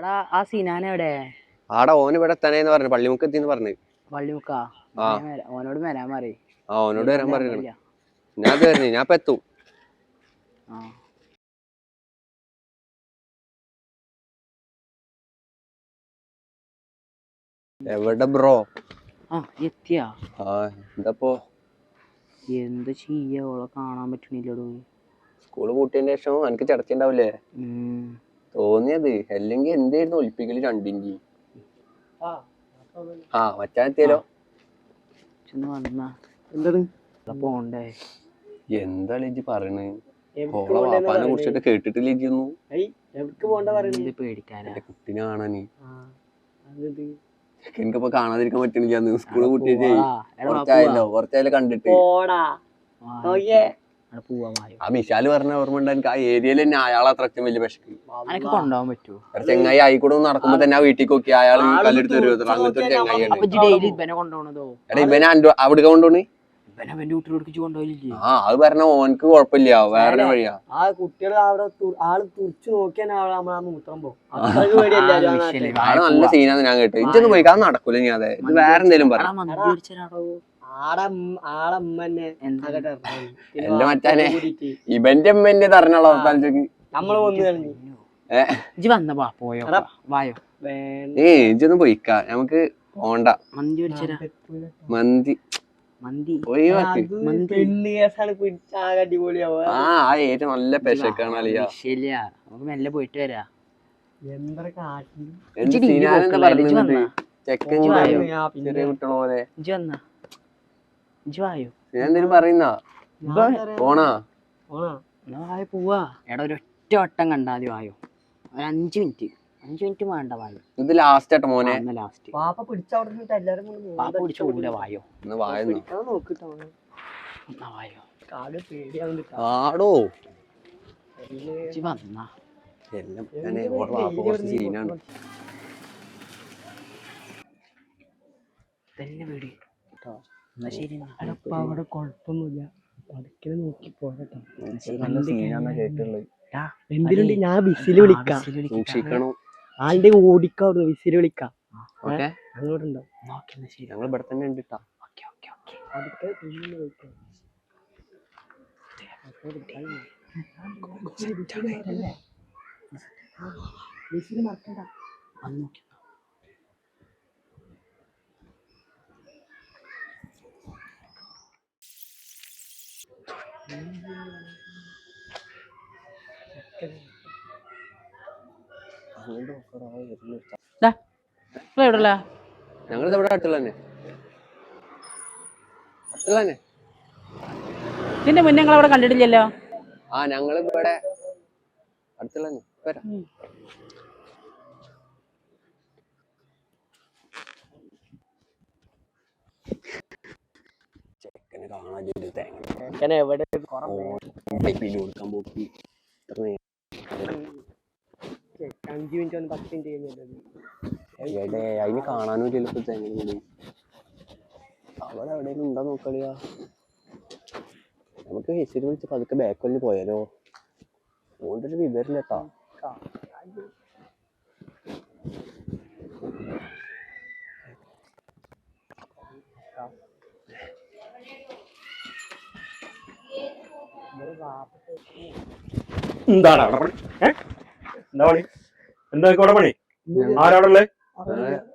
എടാ ആ സിനാൻ എവിടെ? ആടാ ഓന് ഇവിടെ എത്താനേന്ന് പറഞ്ഞു, പള്ളിമുക്ക് എത്തിന്ന് പറഞ്ഞു. പള്ളിമുക്കാ? ഓനോട് വരാൻ പറയും. ഓനോട് വരാൻ പറഞ്ഞു. ഞാൻ വരുന്നു, ഞാൻ ഇപ്പൊ എത്തും. എവിടെ ബ്രോ? എത്തിയാ? എന്താപ്പോ എന്ത് ചെയ്യാ, ഓളെ കാണാൻ പറ്റണില്ലടോ. സ്കൂള് പൂട്ടിയതിന് ശേഷം എനിക്ക് ചടച്ചുണ്ടാവില്ലേ തോന്നിയത്? അല്ലെങ്കിൽ എന്തായിരുന്നു ഒളിപ്പിക്കല് രണ്ടിഞ്ചി. മച്ചാൻ എത്തിയാലോ? പോണ്ടേ? എന്താണ് ഇജ്ജ് പറയണ്? വാപ്പാനെ കുറിച്ചൊക്കെ കേട്ടിട്ടില്ല ഇജ്ജൊന്നും? പേടിക്കാനാ കുട്ടിനെ കാണാന്. എനിക്കിപ്പോ കാണാതിരിക്കാൻ പറ്റണില്ല. സ്കൂള് പൂട്ടിയിട്ട് കുറച്ചായാലും കണ്ടിട്ട്. ആ മിശാല് പറഞ്ഞ ഓർമ്മ ഉണ്ട് എനിക്ക്. ആ ഏരിയയിൽ തന്നെ അയാൾ അത്രയ്ക്കും വലിയ വിഷക്ക്. കൊണ്ടുപോകാൻ പറ്റുമോ? ചെങ്ങായി ആയിക്കൂടെ നടക്കുമ്പോ തന്നെ ആ വീട്ടിൽ നോക്കി അയാൾ കല്ലെടുത്ത് തരുമോ? അങ്ങനത്തെ ഒരു ചെങ്ങായി ഇവനെ അവിടെ കൊണ്ടുപോണേ. അത് പറഞ്ഞ ഓനക്ക് കുഴപ്പമില്ല, വേറെ വഴിയാ. ആ കുട്ടികൾ അവിടെ ആള് തുറച്ചു നോക്കിയാണ് ആള് നല്ല സീനാന്ന് ഞാൻ കേട്ടു. ഇജ്ജൊന്നും പോയി അത് നടക്കൂല. ഞാൻ അതെ ഇത് വേറെ എന്തേലും പറയാം. എന്റെ മച്ചാനെ ഇവന്റെ അമ്മന്റെ തറഞ്ഞുള്ള അവസ്ഥാനത്തേക്ക് ഇജ്ജൊന്നും പോയിക്കാ. നമുക്ക് പോണ്ട. മന്തി ഏറ്റവും നല്ല പെശക്കാണ് അളിയാ. മെല്ലെ പോയിട്ട് വരാ. ചെക്കൻ ചെറിയ കുട്ടികളെ പോലെ എന്തേലും പറയുന്ന പോണാ പോവാ. എടാ ഒരൊറ്റ വട്ടം കണ്ടാതി വായോ. ഒരു 5 മിനിറ്റ് വേണ്ട വായോ. ഇത് ലാസ്റ്റ് ആട്ടോ മോനെ. ലാസ്റ്റ് പാപ്പ പിടിച്ചോടൂല വായോ. ആടോ വന്നാ സീനാണ്. തന്നെ പേടി. ശരി അവിടെ കൊഴപ്പൊന്നുമില്ല. പതുക്കെ നോക്കി പോരട്ടോ. എന്തിനുണ്ട് ഞാൻ വിസില് വിളിക്കാം. സൂക്ഷിക്കണം. ആളുടെ ഓടിക്കാവുന്നു വിസില് വിളിക്കാം. അങ്ങോട്ടുണ്ടോ? ഞങ്ങൾ ഇവിടെ തന്നെ ഉണ്ട്. വിസില് മറക്കണ്ട. ഞങ്ങളിത് ഇവിടെ അടുത്തുള്ള തന്നെ. ഇതിന്റെ മുന്നേ ഞങ്ങൾ അവിടെ കണ്ടിട്ടില്ലല്ലോ. ഞങ്ങൾ ഇവിടെ അടുത്തുള്ള തന്നെ. ചെക്കനെ കാണാൻ കൊടുക്കാൻ പോക്കി 5 മിനിറ്റ് 10 മിനിറ്റ് എവിടെ അതിന് കാണാനും ചിലപ്പോ ചെങ്ങനെ അവിടെ എവിടെയെങ്കിലും ഉണ്ടോ നോക്കളിയാ. നമുക്ക് വിസിൽ വിളിച്ച് പതുക്കെ ബാക്കൊല്ലിന് പോയാലോ? ഓണ്ടൊരു വിവരില്ല കേട്ടാ. എന്താണ് അവിടെ പണി? എന്താ പണി? എന്താ ഇവിടെ പണി? ആരാടല്ലേ?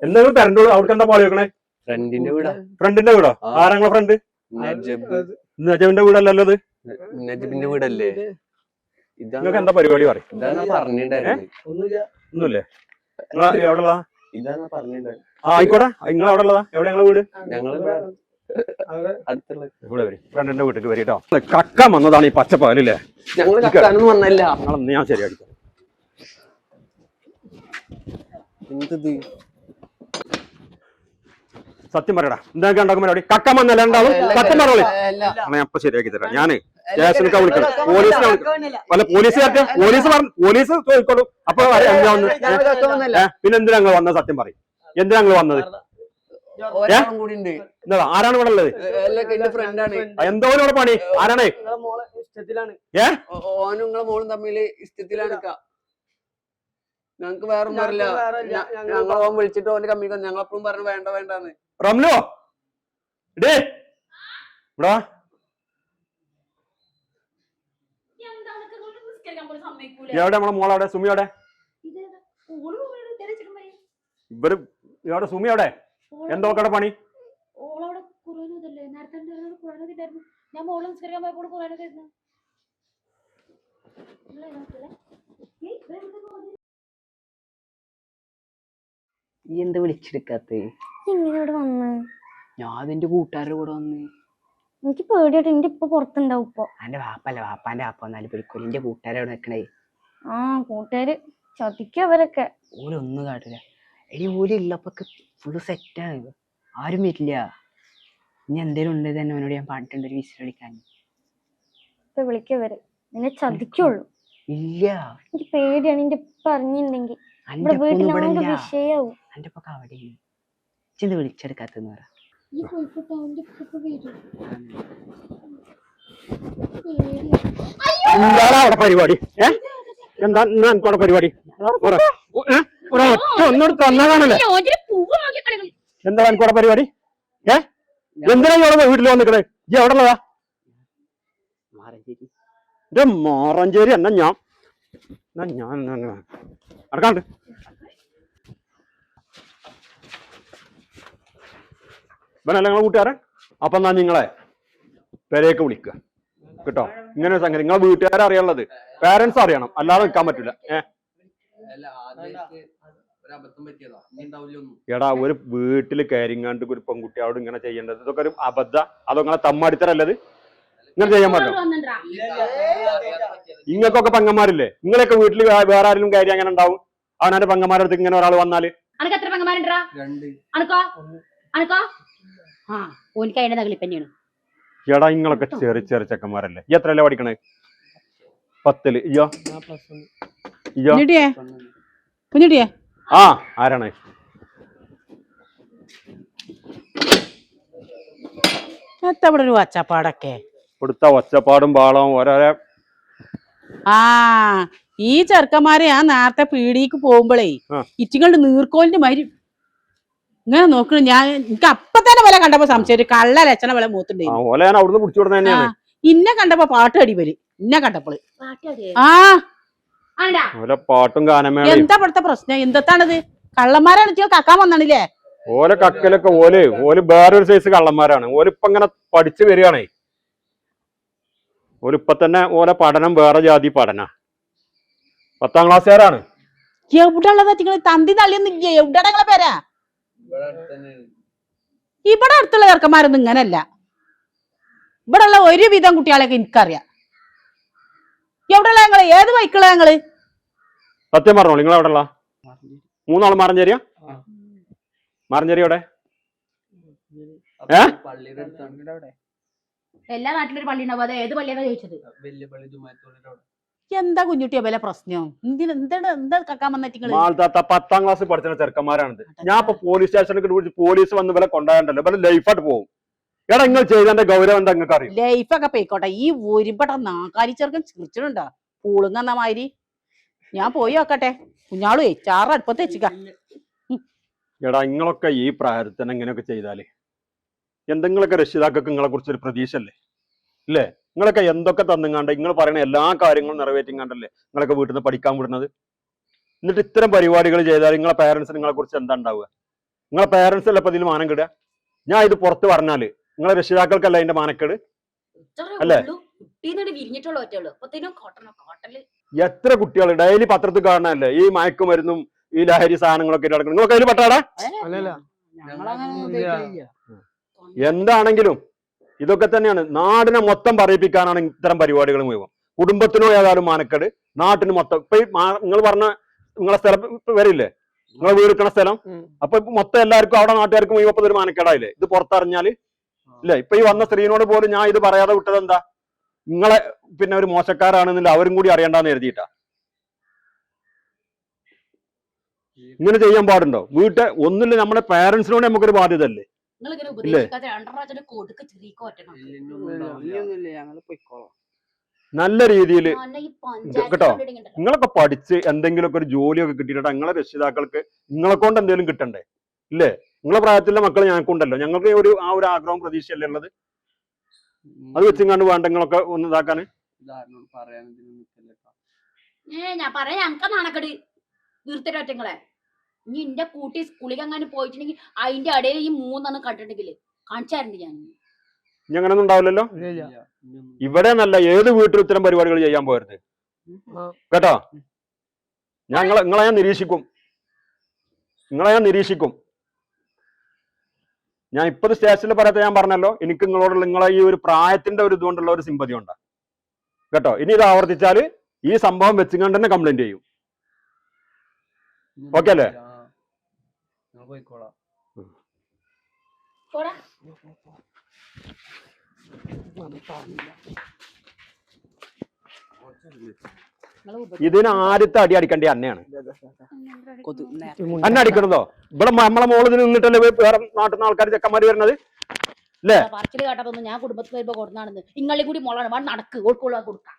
എന്തെങ്കിലും തരണ്ടോളൂ. അവിടെ എന്താ പാളി വെക്കണേ? ഫ്രണ്ടിന്റെ വീടാ. ഫ്രണ്ടിന്റെ വീടോ? ആരാങ്ങളെ ഫ്രണ്ട്? നജബിന്റെ വീടല്ലല്ലോ ഇത്? നജബിന്റെ വീടല്ലേ? നിങ്ങൾക്ക് എന്താ പരിപാടി പറയും? ഒന്നുമില്ലേ? എവിടെയുള്ളതാ? ആയിക്കോട്ടെ. നിങ്ങൾ അവിടെ ഉള്ളതാ? എവിടെ ഞങ്ങളെ വീട്? ഇവിടെ വരും. ഫ്രണ്ടിന്റെ വീട്ടിൽ വരിട്ടോ. കക്കാൻ വന്നതാണ് ഈ പച്ചപ്പാലില്ലേ? ഞങ്ങളൊന്ന് ഞാൻ ശരിയാക്കി. സത്യം പറയടാ. എന്തൊക്കെ ഉണ്ടാക്കും പരിപാടി? കക്കാൻ വന്നല്ല ഉണ്ടാവും. സത്യം പറയോളി. ഞാൻ ഇപ്പൊ ശരിയാക്കി തരാം. ഞാന് സ്റ്റേഷനൊക്കെ വിളിക്കണം. പോലീസിനെ വിളിക്കണം. അല്ല പോലീസുകാർക്ക് പോലീസ് ചോദിക്കോളൂ. അപ്പൊ പിന്നെ എന്തിനാ ഞങ്ങൾ വന്നത്? സത്യം പറയും. എന്തിനാ ഞങ്ങൾ വന്നത്? ആരാണ് ഇവിടെ ഉള്ളത്? എന്തോ ഇവിടെ പണി? ആരാണ്? ഓനും മോളും തമ്മിൽ ഇഷ്ടത്തിലാണ്. ഞങ്ങക്ക് വേറെ ഒന്നും അറിയില്ല. ഞങ്ങൾ ഓൻ വിളിച്ചിട്ട് ഓന്റെ കമ്മിക്ക് ഞങ്ങൾ എപ്പോഴും പറഞ്ഞു വേണ്ട വേണ്ടാന്ന്. റംലു ഡേ ഇവിടെ എവിടെ നമ്മളെ മോളവിടെ സുമി എവിടെ? ഇവര് ഇവിടെ സുമി എവിടെ? എന്തോക്കടെ പണി? നീ എന്താ വിളിച്ചെടുക്കാത്തേ? ഇങ്ങനെ വന്ന് ഞാൻ അതിന്റെ കൂട്ടുകാരുടെ കൂടെ വന്ന്. എനിക്ക് പേടിയായിട്ട് എന്റെ ഇപ്പൊ പുറത്തുണ്ടാവും ഇപ്പൊ. എന്റെ വാപ്പല്ല, വാപ്പാന്റെ വാപ്പ വന്നാലും പിടിക്കൂല. എന്റെ കൂട്ടുകാരോട് നിക്കണേ. ആ കൂട്ടുകാര് ചതിക്കും അവരൊക്കെ. ഓലൊന്നും കാട്ടില്ല. എടി ഓലുള്ളപ്പൊക്കെ ഫുള്ള് സെറ്റാണ്, ആരും വരില്ല. ഇനി എന്തേലും ഉണ്ട് തന്നെ അവനോട് ഞാൻ പാട്ടിട്ടുണ്ട് ഒരു വിസിൽ കളിക്കാൻ. ഇപ്പൊ വിളിക്കവര് നിന്നെ ചതിക്കുള്ളൂ. ഇല്ല എനിക്ക് പേടിയാണ്. എന്റെ ഇപ്പൊ അറിഞ്ഞിട്ടുണ്ടെങ്കിൽ ഇവിടെ വീട്ടിലാകെ വിഷയാവും. എന്റെ ഇപ്പൊക്കെ അവിടെ ചെന്ന് വിളിച്ചെടുക്കാത്തെന്ന് പറ. എന്താണ് അവിടെ പരിപാടി? എന്താ എനിക്കവിടെ പരിപാടി? ഒന്നോട് തന്നതാണല്ലേ? എന്താ എനിക്കവിടെ പരിപാടി? എന്തിനാ ഇവിടെ വീട്ടിൽ വന്നിക്കണേ? ഈ എവിടെ ഉള്ളതാ? എന്റെ മാറഞ്ചേരി എന്നാ ഞാൻ അടക്കാണ്ട് ഇവനല്ല നിങ്ങളെ കൂട്ടുകാരൻ. അപ്പൊ എന്നാ നിങ്ങളെ പെരേക്ക് വിളിക്കുക കേട്ടോ. ഇങ്ങനെ ഒരു സംഗതി നിങ്ങളെ വീട്ടുകാരെ അറിയാനുള്ളത്, പാരന്റ്സ് അറിയണം, അല്ലാതെ നിൽക്കാൻ പറ്റില്ല. എടാ ഒരു വീട്ടിൽ കയറിങ്ങാണ്ട് ഒരു പെൺകുട്ടിയോട് ഇങ്ങനെ ചെയ്യേണ്ടത് ഇതൊക്കെ ഒരു അബദ്ധ. അതോ നിങ്ങളെ തമ്മടിത്തരല്ലത്? ഇങ്ങനെ ചെയ്യാൻ പറ്റും? ഇങ്ങക്കൊക്കെ പെങ്ങന്മാരില്ലേ? നിങ്ങളൊക്കെ വീട്ടിൽ വേറെ ആരെങ്കിലും കയറി അങ്ങനെ ഉണ്ടാവും? അവനാന്റെ പെങ്ങന്മാരുടെ ഇങ്ങനെ ഒരാൾ വന്നാല് എടാ നിങ്ങളൊക്കെ ചെറിയ ചെറിയ ചെക്കന്മാരല്ലേ? ഈ എത്രയല്ലേ പഠിക്കണേ? 10ല്. ഇയ്യോ ആ ആരാണ്? ഇവിടെ ഒരു ഒച്ചപ്പാടൊക്കെ ഇവിടുത്തെ ഒച്ചപ്പാടും ബാളവും ഓരോരോ. ആ ഈ ചെറുക്കന്മാരെ ഞാൻ നേരത്തെ പീടിക്ക് പോകുമ്പോഴേ ഇറ്റിങ്ങളുടെ നീർക്കോലിന്റെ മാതിരി ഇങ്ങനെ നോക്കണ. ഞാൻ എനിക്ക് അപ്പൊ തന്നെ പോലെ കണ്ടപ്പോ സംശയം കള്ള ലക്ഷണ പോലെ മൂത്തുണ്ടായി. ഇന്നെ കണ്ടപ്പോ പാട്ട് അടിപൊളി. ഇന്നെ കണ്ടപ്പോള് പാട്ടും ഗാനമേ. എന്താ ഇവിടുത്തെ പ്രശ്നം? എന്താണത്? കള്ളന്മാരാണ് കക്കാൻ വന്നാണില്ലേ? ഓലെ കക്കലൊക്കെ ഓല് വേറൊരു സൈസ് കള്ളന്മാരാണ്. ഓലിപ്പ ഇങ്ങനെ പഠിച്ചു വരികയാണേ. ഓലിപ്പ തന്നെ ഓലെ പഠനം വേറെ ജാതി പഠന. 10ാം ക്ലാസ്സുകാരാണ്. എവിടെ ഉള്ളതാ നിങ്ങൾ? തന്തി തള്ളിയൊന്നും എവിടെ നിങ്ങളെ പേരാ? ഇവിടെ അടുത്തുള്ള ചെറുക്കന്മാരൊന്നും ഇങ്ങനല്ല. ഇവിടെ ഉള്ള ഒരുവിധം കുട്ടികളെയൊക്കെ എനിക്കറിയാം. എവിടെ ഉള്ള ഞങ്ങള്? ഏത് ബൈക്കുള്ള ഞങ്ങള്? സത്യം പറഞ്ഞോളൂ, നിങ്ങൾ എവിടെ ഉള്ള? 3 മാറഞ്ചേരിയാ? മാറഞ്ചേരി എവിടെ? എല്ലാ നാട്ടിലും ഒരു പള്ളി ഉണ്ടാവും. അത് ഏത് പള്ളിയാ ചോദിച്ചത്? എന്താ കുഞ്ഞുട്ടിയെ വില പ്രശ്നം? എന്താ കക്കാൻ വന്നിട്ട്? മാൾത്താത്ത 10ാം ക്ലാസ് പഠിച്ച ചെറുക്കന്മാരാണിത്. ഞാൻ ഇപ്പൊ പോലീസ് സ്റ്റേഷനിൽ വിളിച്ച് പോലീസ് വന്ന് വില കൊണ്ടാകണ്ടല്ലോ. ഇവരെ ലൈഫായിട്ട് പോകും. എടാ നിങ്ങൾ ചെയ്തതിന്റെ ഗൗരവം എന്താ നിങ്ങൾക്ക് അറിയാം? ലൈഫൊക്കെ പോയിക്കോട്ടെ. ഈ ഒരുപട നാക്കാരി ചെറുക്കൻ ചിരിച്ചിട്ടുണ്ടോ പൂളുങ്ങന്ന മാതിരി? ഞാൻ പോയി നോക്കട്ടെ. കുഞ്ഞാളു ചാറ് അടുപ്പത്ത് വെച്ചിക്ക. എടാ നിങ്ങളൊക്കെ ഈ പ്രായത്തിൽ തന്നെ ഇങ്ങനെയൊക്കെ ചെയ്താല് എന്തെങ്കിലുമൊക്കെ രക്ഷിതാക്കൾക്ക് നിങ്ങളെ കുറിച്ച് ഒരു പ്രതീക്ഷ അല്ലേ? ഇല്ലേ? നിങ്ങളൊക്കെ എന്തൊക്കെ തന്നുങ്ങാണ്ട് നിങ്ങൾ പറയുന്ന എല്ലാ കാര്യങ്ങളും നിറവേറ്റിങ്ങാണ്ടല്ലേ നിങ്ങളൊക്കെ വീട്ടിൽ നിന്ന് പഠിക്കാൻ വിടുന്നത്. എന്നിട്ട് ഇത്തരം പരിപാടികൾ ചെയ്താൽ നിങ്ങളെ പേരൻസിന് നിങ്ങളെ കുറിച്ച് എന്താ ഉണ്ടാവുക? നിങ്ങളെ പേരൻസ് അല്ല ഇപ്പൊ ഇതിൽ മാനം കിടുക. ഞാൻ ഇത് പുറത്ത് പറഞ്ഞാല് നിങ്ങളെ രക്ഷിതാക്കൾക്കല്ല അതിന്റെ മാനക്കേട് അല്ലേ? എത്ര കുട്ടികൾ ഡെയിലി പത്രത്തിൽ കാണാനല്ലേ ഈ മയക്കുമരുന്നും ഈ ലഹരി സാധനങ്ങളൊക്കെ നടക്കണം? നിങ്ങൾക്ക് അതിൽ പെട്ടാടാ? എന്താണെങ്കിലും ഇതൊക്കെ തന്നെയാണ്. നാടിനെ മൊത്തം പറയിപ്പിക്കാനാണ് ഇത്തരം പരിപാടികൾ മുഴുവൻ. കുടുംബത്തിനോ ഏതായാലും മാനക്കേട്, നാട്ടിന് മൊത്തം. ഇപ്പൊ നിങ്ങൾ പറഞ്ഞ നിങ്ങളെ സ്ഥലം വരില്ലേ, നിങ്ങളെ വീടുക്കണ സ്ഥലം, അപ്പൊ മൊത്തം എല്ലാവർക്കും അവിടെ നാട്ടുകാർക്കും മുഴുവൻ ഒരു മാനക്കേടായില്ലേ ഇത് പുറത്തറിഞ്ഞാല്? ഇല്ലേ? ഇപ്പൊ ഈ വന്ന സ്ത്രീനോട് പോലും ഞാൻ ഇത് പറയാതെ വിട്ടത് എന്താ? നിങ്ങളെ പിന്നെ ഒരു മോശക്കാരാണെന്നില്ല അവരും കൂടി അറിയണ്ടെന്ന് എഴുതിയിട്ടാ. ഇങ്ങനെ ചെയ്യാൻ പാടുണ്ടോ? ഒന്നുമില്ല, നമ്മുടെ പേരൻസിനോട് നമുക്കൊരു ബാധ്യത അല്ലേ? ഞങ്ങള് പോയിക്കോളാം. നല്ല രീതിയിൽ മോനെ ഈ പഞ്ചായത്ത് കേട്ടോ. കൊണ്ടിടുന്നുണ്ടല്ലോ. നിങ്ങളൊക്കെ പഠിച്ച് എന്തെങ്കിലുമൊക്കെ ഒരു ജോലിയൊക്കെ കിട്ടിയിട്ട് നിങ്ങളെ രക്ഷിതാക്കൾക്ക് നിങ്ങളെ കൊണ്ട് എന്തെങ്കിലും കിട്ടണ്ടേ ഇല്ലേ? നിങ്ങളെ പ്രായത്തിലുള്ള മക്കൾ ഞങ്ങൾക്കുണ്ടല്ലോ, ഞങ്ങൾക്ക് ആ ഒരു ആഗ്രഹം പ്രതീക്ഷയല്ലേ ഉള്ളത്. അത് വെച്ചിങ്ങാണ്ട് വേണ്ട നിങ്ങളൊക്കെ ഒന്ന് ഇതാക്കാന്. ഞാൻ പറയാ ഞങ്ങക്ക് നാണക്കട് തീർത്തിട്ടൊറ്റങ്ങളെ. ഇനി എന്റെ കൂട്ടി സ്കൂളിൽ അങ്ങനെ പോയിട്ടുണ്ടെങ്കിൽ അതിന്റെ ഇടയിൽ ഈ 3 കണ്ടിട്ടുണ്ടെങ്കിൽ കാണിച്ചാറുണ്ട് ഞാൻ. ഇനി അങ്ങനൊന്നും ഉണ്ടാവില്ലല്ലോ. ഇവിടെ നല്ല ഏത് വീട്ടിൽ ഇത്തരം പരിപാടികൾ ചെയ്യാൻ പോകരുത് കേട്ടോ. നിങ്ങളെ ഞാൻ നിരീക്ഷിക്കും. ഞാൻ ഇപ്പൊ സ്റ്റേഷനിൽ പറയാത്ത ഞാൻ പറഞ്ഞല്ലോ, എനിക്ക് നിങ്ങളോടുള്ള നിങ്ങളെ ഈ ഒരു പ്രായത്തിന്റെ ഒരു ഇതുകൊണ്ടുള്ള ഒരു സിമ്പതി ഉണ്ടാ കേട്ടോ. ഇനി ഇത് ആവർത്തിച്ചാല് ഈ സംഭവം വെച്ചുകൊണ്ട് തന്നെ കംപ്ലൈന്റ് ചെയ്യും. ഓക്കെ അല്ലേ? പോടാ. ഇതിന് ആദ്യത്തെ അടി അടിക്കേണ്ടി അന്നെയാണ്. കൊതു അന്നെ അടിക്കണതോ? ഇവിടെ നമ്മളെ മോളിൽ നിന്നിട്ടല്ലേ വേറെ നാട്ടിൽ നിന്ന് ആൾക്കാർ ചെക്കന്മാര് വരുന്നത് അല്ലേ? പറച്ചില് കേട്ടതൊന്നും ഞാൻ കുടുംബത്തിൽ വരുമ്പോ കൊടുന്നാണെന്ന്. ഇങ്ങളെ കൂടി മോളാണ് നടക്ക് ഓൾക്കുള്ള കൊടുക്കാം.